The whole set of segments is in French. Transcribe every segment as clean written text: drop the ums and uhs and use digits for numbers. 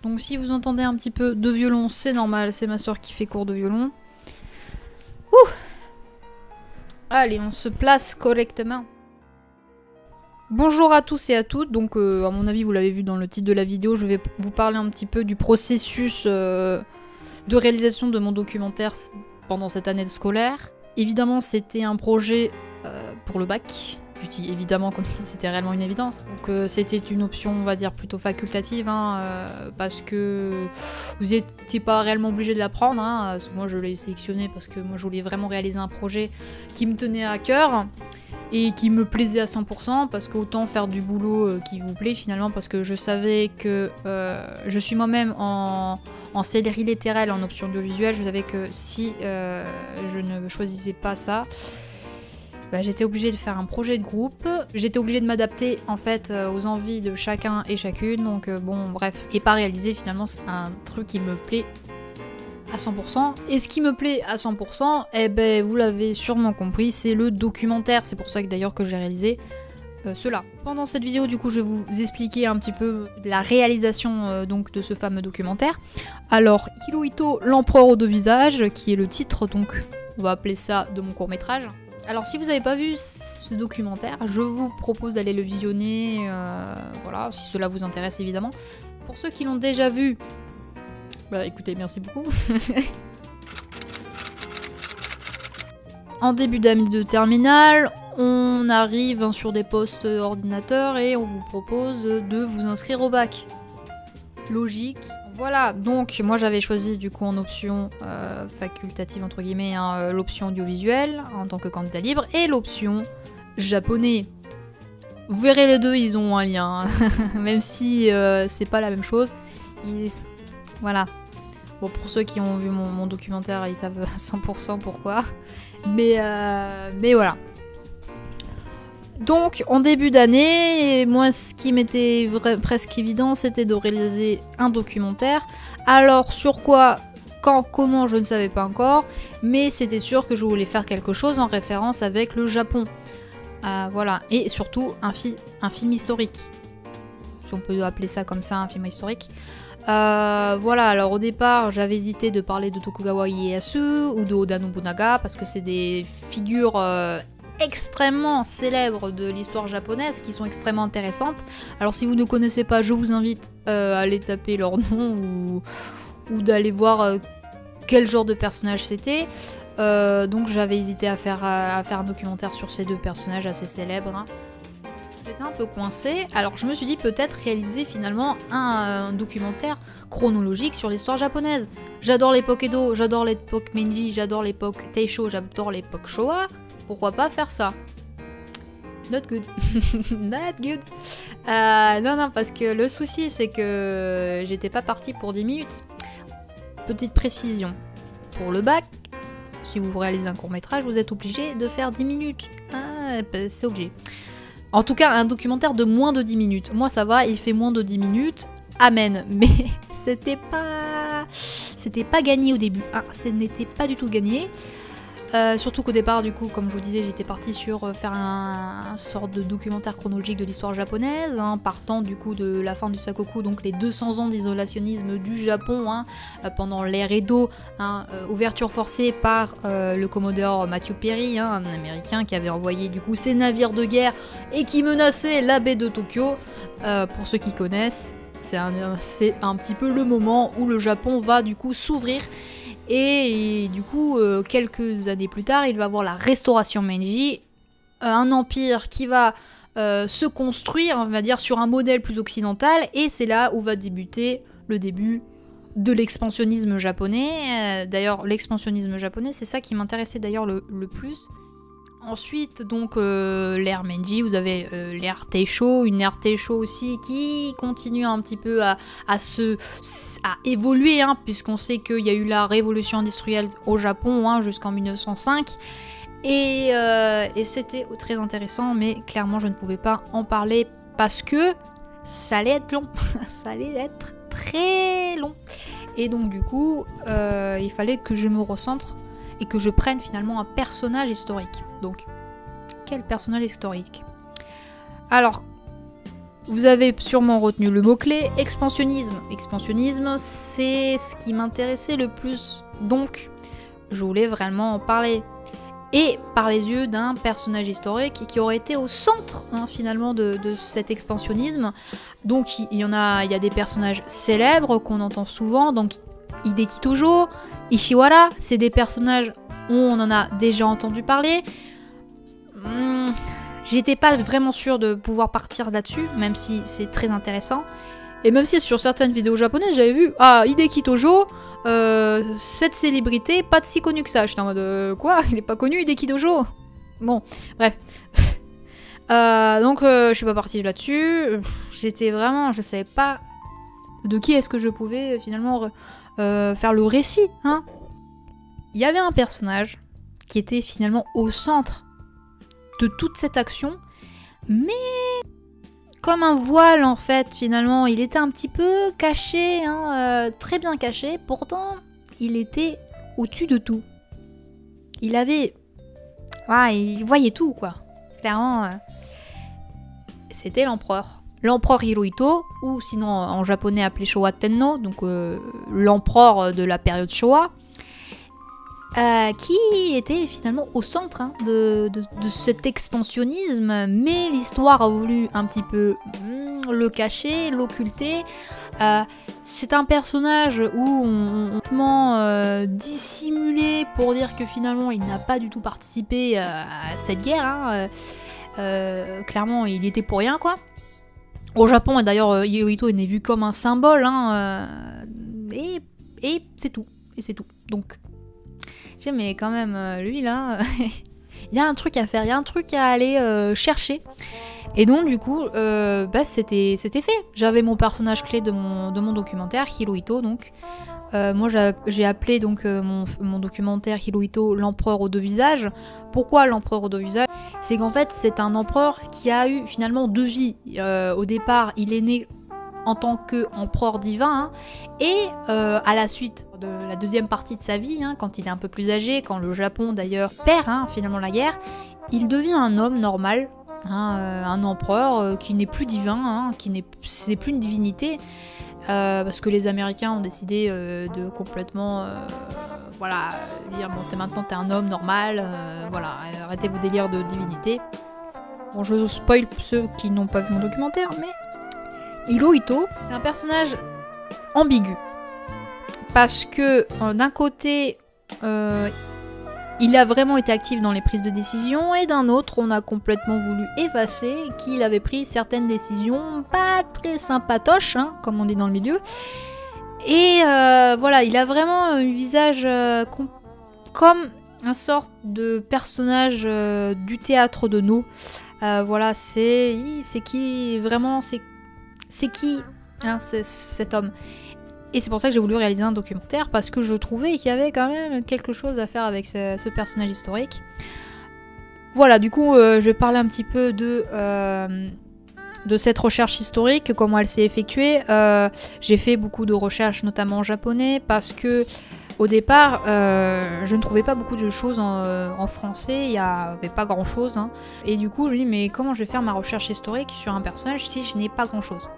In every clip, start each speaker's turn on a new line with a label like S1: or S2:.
S1: Donc si vous entendez un petit peu de violon, c'est normal, c'est ma soeur qui fait cours de violon. Ouh. Allez, on se place correctement. Bonjour à tous et à toutes, donc à mon avis vous l'avez vu dans le titre de la vidéo, je vais vous parler un petit peu du processus de réalisation de mon documentaire pendant cette année scolaire. Évidemment c'était un projet pour le bac, je dis évidemment comme si c'était réellement une évidence, donc c'était une option on va dire plutôt facultative, hein, parce que vous n'étiez pas réellement obligé de la prendre, hein, parce que moi je l'ai sélectionné parce que moi je voulais vraiment réaliser un projet qui me tenait à cœur. Et qui me plaisait à 100% parce qu'autant faire du boulot qui vous plaît finalement parce que je savais que je suis moi-même en sellerie littérale en option audiovisuelle, je savais que si je ne choisissais pas ça, bah, j'étais obligée de faire un projet de groupe, j'étais obligée de m'adapter en fait aux envies de chacun et chacune, donc bon bref, et pas réaliser finalement c'est un truc qui me plaît à 100%. Et ce qui me plaît à 100%, eh ben vous l'avez sûrement compris, c'est le documentaire. C'est pour ça que d'ailleurs que j'ai réalisé cela. Pendant cette vidéo, du coup, je vais vous expliquer un petit peu la réalisation donc de ce fameux documentaire. Alors, Hirohito, l'empereur aux deux visages, qui est le titre, donc on va appeler ça de mon court-métrage. Alors, si vous n'avez pas vu ce documentaire, je vous propose d'aller le visionner, voilà, si cela vous intéresse évidemment. Pour ceux qui l'ont déjà vu, bah écoutez, merci beaucoup. En début d'année de terminale, on arrive sur des postes ordinateurs et on vous propose de vous inscrire au bac. Logique. Voilà, donc moi j'avais choisi du coup en option facultative entre guillemets, hein, l'option audiovisuelle en tant que candidat libre et l'option japonais. Vous verrez les deux, ils ont un lien, même si c'est pas la même chose. Voilà. Bon, pour ceux qui ont vu mon documentaire, ils savent 100% pourquoi. Mais voilà. Donc, en début d'année, moi, ce qui m'était presque évident, c'était de réaliser un documentaire. Alors, sur quoi, quand, comment, je ne savais pas encore. Mais c'était sûr que je voulais faire quelque chose en référence avec le Japon. Voilà. Et surtout, un film historique. Si on peut appeler ça comme ça, un film historique. Voilà, alors au départ j'avais hésité de parler de Tokugawa Ieyasu ou de Oda Nobunaga parce que c'est des figures extrêmement célèbres de l'histoire japonaise qui sont extrêmement intéressantes. Alors si vous ne connaissez pas, je vous invite à aller taper leur nom ou d'aller voir quel genre de personnage c'était. Donc j'avais hésité à faire un documentaire sur ces deux personnages assez célèbres, hein. J'étais un peu coincée, alors je me suis dit peut-être réaliser finalement un documentaire chronologique sur l'histoire japonaise. J'adore l'époque Edo, j'adore l'époque Meiji, j'adore l'époque Taisho, j'adore l'époque Showa. Pourquoi pas faire ça? Not good. Not good. Non, parce que le souci c'est que j'étais pas partie pour 10 minutes. Petite précision. Pour le bac, si vous réalisez un court-métrage, vous êtes obligé de faire 10 minutes. C'est obligé. En tout cas, un documentaire de moins de 10 minutes. Moi, ça va, il fait moins de 10 minutes. Amen. Mais c'était pas gagné au début. Ah, ce n'était pas du tout gagné. Surtout qu'au départ, du coup, comme je vous disais, j'étais partie sur faire un sorte de documentaire chronologique de l'histoire japonaise, hein, partant du coup de la fin du Sakoku, donc les 200 ans d'isolationnisme du Japon, hein, pendant l'ère Edo, hein, ouverture forcée par le commodore Matthew Perry, hein, un américain qui avait envoyé du coup ses navires de guerre et qui menaçait la baie de Tokyo. Pour ceux qui connaissent, c'est un petit peu le moment où le Japon va du coup s'ouvrir. Et du coup, quelques années plus tard, il va avoir la restauration Meiji, un empire qui va se construire, on va dire, sur un modèle plus occidental, et c'est là où va débuter le début de l'expansionnisme japonais. D'ailleurs, l'expansionnisme japonais, c'est ça qui m'intéressait d'ailleurs le plus. Ensuite, donc, l'ère Meiji, vous avez l'ère Taisho, une ère Taisho aussi qui continue un petit peu à évoluer, hein, puisqu'on sait qu'il y a eu la révolution industrielle au Japon, hein, jusqu'en 1905. Et c'était très intéressant, mais clairement, je ne pouvais pas en parler parce que ça allait être long. Ça allait être très long. Et donc, du coup, il fallait que je me recentre et que je prenne finalement un personnage historique. Donc, quel personnage historique? Alors, Vous avez sûrement retenu le mot-clé expansionnisme. Expansionnisme, c'est ce qui m'intéressait le plus. Donc, je voulais vraiment en parler. Et par les yeux d'un personnage historique qui aurait été au centre finalement de cet expansionnisme. Donc il y a des personnages célèbres qu'on entend souvent, donc Hideki Tojo, Ishiwara, c'est des personnages où on en a déjà entendu parler. J'étais pas vraiment sûre de pouvoir partir là-dessus, même si c'est très intéressant. Et même si sur certaines vidéos japonaises, j'avais vu Hideki Tojo, cette célébrité, pas de si connu que ça. J'étais en mode quoi? Il est pas connu Hideki Tojo? Bon, bref. Donc je suis pas partie là-dessus. J'étais vraiment, je savais pas de qui est-ce que je pouvais finalement faire le récit. Hein. Il y avait un personnage qui était finalement au centre de toute cette action, mais comme un voile en fait, finalement, il était un petit peu caché, très bien caché, pourtant il était au-dessus de tout. Il avait... il voyait tout quoi, clairement. C'était l'empereur. L'empereur Hirohito, ou sinon en japonais appelé Showa Tenno, donc l'empereur de la période Showa, qui était finalement au centre de cet expansionnisme, mais l'histoire a voulu un petit peu le cacher, l'occulter. C'est un personnage où on dissimulé pour dire que finalement il n'a pas du tout participé à cette guerre. Clairement, il était pour rien quoi. Au Japon, d'ailleurs, Hirohito est vu comme un symbole, et c'est tout. Et c'est tout. Donc, mais quand même, lui là, il y a un truc à faire, il y a un truc à aller chercher. Et donc, du coup, c'était fait. J'avais mon personnage clé de mon documentaire, Hirohito, donc. Moi, j'ai appelé donc mon documentaire Hirohito l'empereur aux deux visages. Pourquoi l'empereur aux deux visages? C'est qu'en fait, c'est un empereur qui a eu finalement deux vies. Au départ, il est né en tant qu'empereur divin, et à la suite de la deuxième partie de sa vie, quand il est un peu plus âgé, quand le Japon d'ailleurs perd finalement la guerre, il devient un homme normal, un empereur qui n'est plus divin, c'est plus une divinité. Parce que les Américains ont décidé de complètement dire bon, maintenant t'es un homme normal, arrêtez vos délires de divinité. Bon, je spoil ceux qui n'ont pas vu mon documentaire, mais Hirohito, c'est un personnage ambigu. Parce que d'un côté, il a vraiment été actif dans les prises de décision, et d'un autre, on a complètement voulu effacer qu'il avait pris certaines décisions pas très sympatoches, comme on dit dans le milieu. Et il a vraiment un visage comme un sorte de personnage du théâtre de nous. C'est qui vraiment, c'est qui cet homme. Et c'est pour ça que j'ai voulu réaliser un documentaire, parce que je trouvais qu'il y avait quand même quelque chose à faire avec ce personnage historique. Voilà, du coup, je vais parler un petit peu de cette recherche historique, comment elle s'est effectuée. J'ai fait beaucoup de recherches, notamment en japonais, parce que au départ, je ne trouvais pas beaucoup de choses en français, il n'y avait pas grand-chose. Et du coup, je me dis, mais comment je vais faire ma recherche historique sur un personnage si je n'ai pas grand-chose?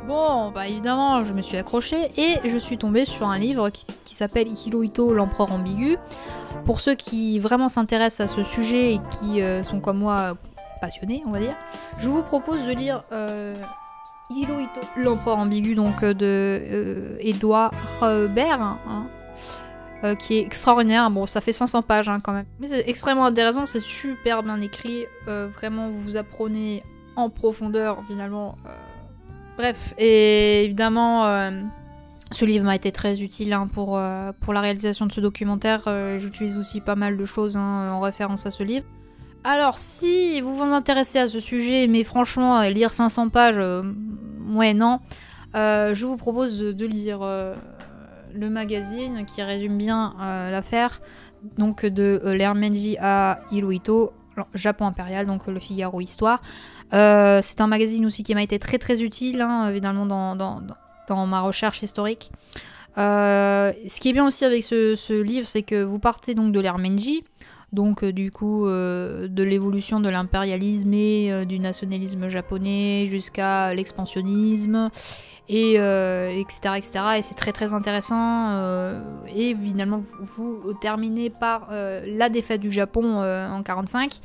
S1: Bon, évidemment, je me suis accrochée et je suis tombée sur un livre qui s'appelle Hirohito, l'empereur ambigu. Pour ceux qui vraiment s'intéressent à ce sujet et qui sont comme moi passionnés, on va dire, je vous propose de lire Hirohito, l'empereur ambigu, donc de Edouard Baird, qui est extraordinaire. Bon, ça fait 500 pages quand même. Mais c'est extrêmement intéressant, c'est super bien écrit. Vraiment, vous apprenez en profondeur finalement. Bref, et évidemment, ce livre m'a été très utile pour la réalisation de ce documentaire. J'utilise aussi pas mal de choses en référence à ce livre. Alors, si vous vous intéressez à ce sujet, mais franchement, lire 500 pages, non, je vous propose de lire le magazine qui résume bien l'affaire, donc de l'ère Meiji à Hirohito, Japon impérial, donc le Figaro Histoire. C'est un magazine aussi qui m'a été très très utile, évidemment, dans ma recherche historique. Ce qui est bien aussi avec ce livre, c'est que vous partez donc de l'ère Meiji, Donc du coup, de l'évolution de l'impérialisme et du nationalisme japonais jusqu'à l'expansionnisme, et etc., etc. Et c'est très très intéressant. Et finalement, vous terminez par la défaite du Japon en 45,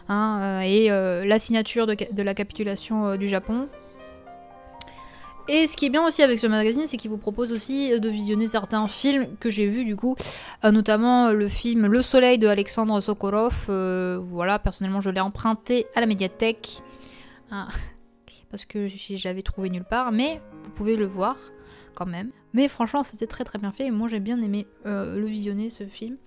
S1: hein, et la signature de la capitulation du Japon. Et ce qui est bien aussi avec ce magazine, c'est qu'il vous propose aussi de visionner certains films que j'ai vus du coup, notamment le film Le Soleil de Alexandre Sokolov. Voilà, personnellement je l'ai emprunté à la médiathèque, hein, parce que j'avais trouvé nulle part, mais vous pouvez le voir quand même. Mais franchement c'était très très bien fait et moi j'ai bien aimé le visionner, ce film.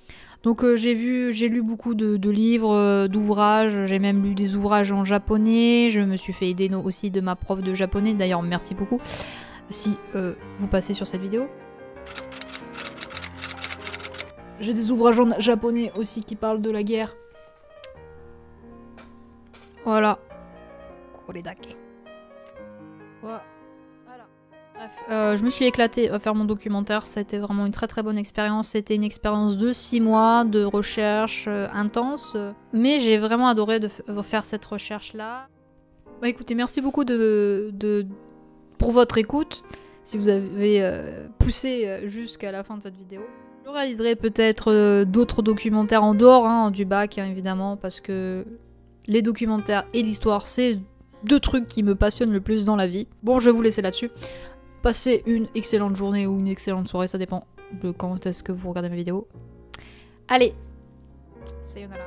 S1: Donc j'ai lu beaucoup de livres, d'ouvrages, j'ai même lu des ouvrages en japonais, je me suis fait aider aussi de ma prof de japonais, d'ailleurs merci beaucoup si vous passez sur cette vidéo. J'ai des ouvrages en japonais aussi qui parlent de la guerre. Voilà. Koredake. Voilà. Bref, je me suis éclatée à faire mon documentaire, ça a été vraiment une très très bonne expérience. C'était une expérience de 6 mois de recherche intense, mais j'ai vraiment adoré de faire cette recherche-là. Bah, écoutez, merci beaucoup pour votre écoute, si vous avez poussé jusqu'à la fin de cette vidéo. Je réaliserai peut-être d'autres documentaires en dehors du bac, hein, évidemment, parce que les documentaires et l'histoire, c'est deux trucs qui me passionnent le plus dans la vie. Bon, je vais vous laisser là-dessus. Passez une excellente journée ou une excellente soirée, ça dépend de quand est-ce que vous regardez ma vidéo. Allez, sayonara.